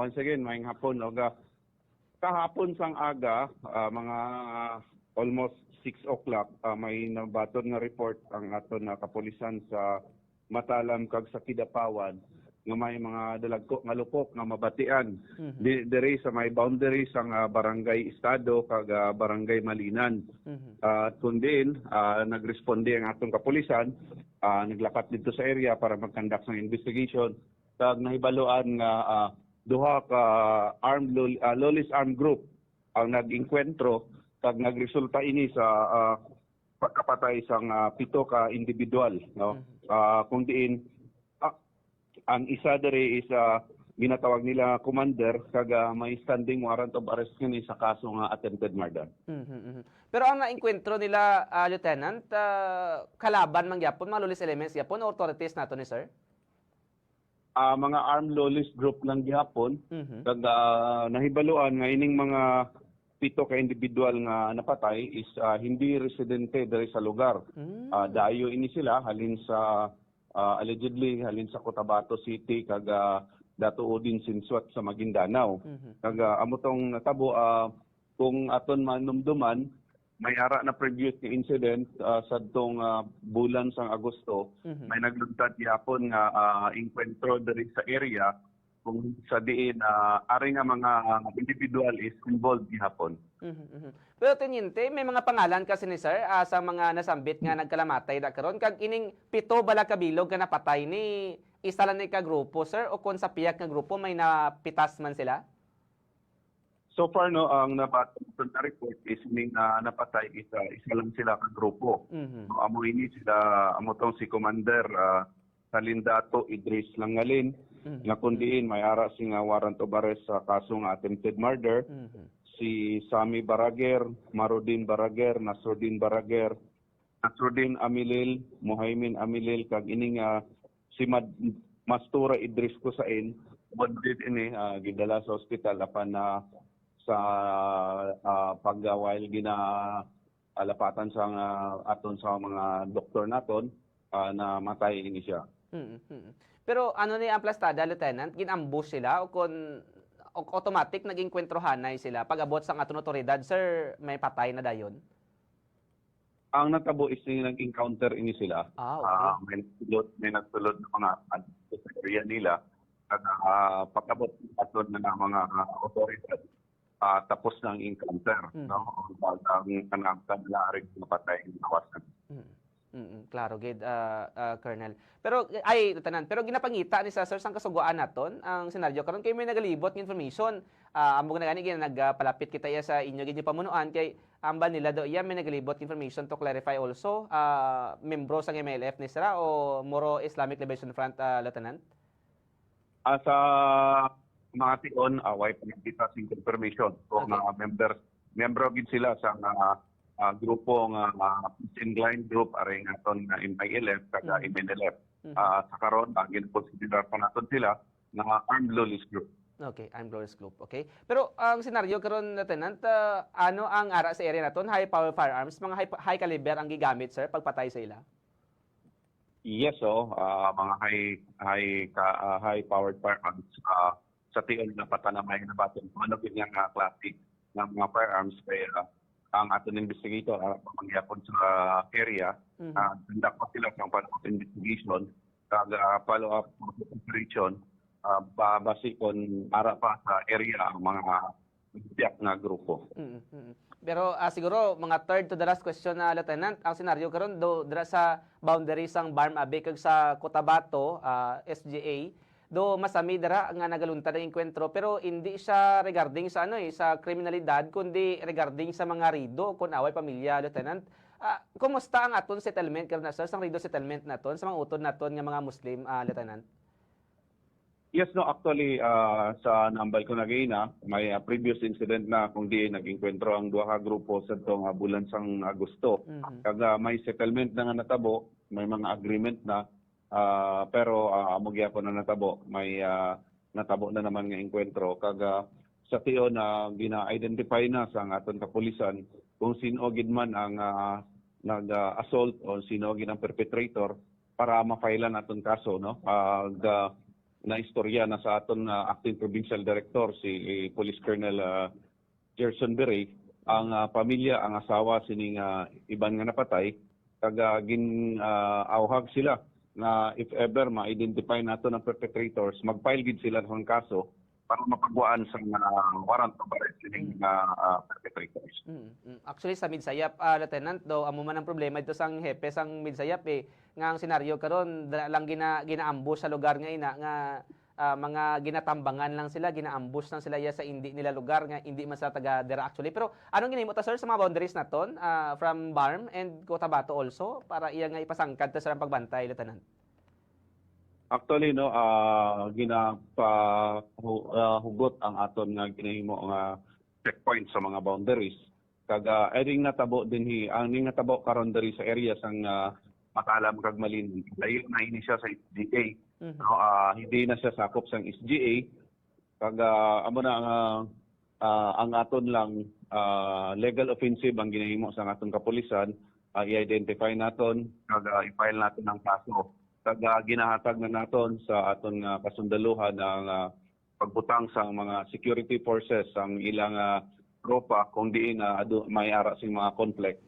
once again, maayong hapon. Kahapon sang aga, mga almost 6 o'clock, may nabaton nga report ang aton na kapulisan sa Matalam kag sa Kidapawan nga may mga dalagko nga lupok nga mabatian diri sa may boundary sang barangay Estado kag barangay Malinan. At kundin nagresponde ang atong kapulisan, naglakat dito sa area para mag-conduct ng investigation. Kag nahibaloan nga duha ka lawless armed group ang nag-inkwentro kag nagresulta ini sa pagkapatay sang 7 ka individual, no? Kung diin ang isa dere is ginatawag nila commander kag may standing warrant of arrest kini sa kaso nga attempted murder. Pero ang nainkwentro nila, Lieutenant, kalaban man gyapon mga lawless elements gyapon o authorities nato ni sir? Mga armed lawless group lang gihapon kag nahibaluan nga ining mga 7 ka individual nga napatay is hindi residente diri sa lugar. Dayo ini sila halin sa allegedly halin sa Cotabato City kag datuo din Sinsuat sa Maguindanao. Kag amo tong natabo kung aton manumduman may ara na previous nga incident sadtong bulan sang Agosto, may nagluntad gyapon nga inkwentro diri sa area kung sa diin ari nga mga individual is involved gihapon. Pero teniente, may mga pangalan kasi ni sir sa mga nasambit nga nagkalamatay da karon kag ining 7 bala kabilog nga napatay ni isa lang ni ka grupo sir o kung sa piyak nga grupo may napitas man sila? So far no, ang nabatong na report is ning napatay isa lang sila ka grupo. So, amo ini sila amo tong si Commander Salindato Idris Langalin nga kundiin may ara sing warrant of arrest sa kaso nga attempted murder. Si Sami Barager, Marudin Barager, Nasruddin Barager, Nasruddin Amilil, Muhaymin Amilil kag ining si Mastura Idris Kusain bonded ini gidala sa ospital apan sa while alapatan sa aton sa mga doktor naton na matay ini siya. Pero ano ni ang plastada, Lieutenant? Ginambush sila o kung automatic naging kwentrohanay sila pag abot sa aton otoridad, sir, may patay na dayon? Ang natabo is nag-encounter ini sila. Okay. May nagsulod ng mga area nila at pagkabot aton na mga otoridad tapos ng encounter. No? Ang kanangkan laring napatay ng kawasan. Klaro, gid, Colonel. Pero, Lieutenant, pero ginapangita ni sa sir sang kasuguan naton ang senaryo. Karon kay may nagalibot ng information. Amo na gani nagpalapit kita iya sa inyo gid pamunuan kay amban nila do iya may nagalibot information to clarify also membro sang MLF ni sira o Moro Islamic Liberation Front, Lieutenant? Sa mga tion, way panagkita sing confirmation. So, mga membro gid sila sa grupo nga inclined group aring aton nga MILF kag MNLF. Sa karon gin-consider pa naton sila nga armed lawless group. Okay, armed lawless group. Okay. Pero ang senaryo karon, Lieutenant, ano ang ara sa area naton? High power firearms, mga high caliber ang gigamit sir pagpatay sa ila? Yes, mga high powered firearms sa tion na patanamay na baton ano gid nga klase ng mga firearms kaya ang aton investigator pamangyapon sa area conduct pa sila ng follow-up investigation kag follow-up operation base kon ara pa sa area ang mga tiyak na grupo. Pero siguro mga third to the last question na Lieutenant, ang senaryo karon do dira sa boundaries sang Barm Abe kag sa Cotabato SGA do masami dara nga nagaluntad ang enkwentro pero hindi siya regarding sa sa kriminalidad kundi regarding sa mga rido kun away pamilya, Lieutenant. Kumusta ang aton settlement karon na sir sang rido settlement naton sa mga utod naton nga mga Muslim, Lieutenant? Yes, no, actually sa nambal ko na gayna may previous incident na kung di nag-enkwentro ang duha ka grupo sa tong bulan sang Agosto. Kag may settlement na nga natabo, may mga agreement na pero amo gyapon na natabo, may natabo na naman nga enkwentro kag sa tion na gina-identify na sa aton kapulisan kung sino gid man ang nag-assault o sino gid ang perpetrator para ma-file naton kaso, no? na istorya na sa aton acting provincial director si Police Colonel Gerson Beray, ang pamilya, ang asawa sining iban nga napatay, kaga awhag sila na if ever ma-identify nato ng perpetrators, mag-file gid sila ng kaso para mapagwaan sa warrant of arrest sining perpetrators. Actually sa Midsayap, Lieutenant, do amo man ang problema dito sang hepe sang Midsayap nga ang senaryo karon lang gina-ambush sa lugar nga ina nga mga ginatambangan lang sila, gina-ambush lang sila sa hindi nila lugar nga hindi man sa taga dira actually. Pero anong ginahimo ta sir sa mga boundaries naton from Barm and Cotabato also para iya nga ipasangkad ta sa pagbantay, Lieutenant? Actually no, hugot ang aton nga ginahimo nga checkpoint sa mga boundaries. Kaga eding natabo dinhi ang ning natabo karon diri sa area sang Matalam kag Malin. Layo na ini siya sa SGA. So, hindi na siya sakop sang SGA. Kaga amo na ang aton lang legal offensive ang ginahimo sa aton kapulisan, i-identify naton kaga i-file naton ang kaso. Kaga ginahatag na naton sa aton kasundaluhan ang pagbutang sa mga security forces ang ilang tropa kung diin may ara sing mga conflict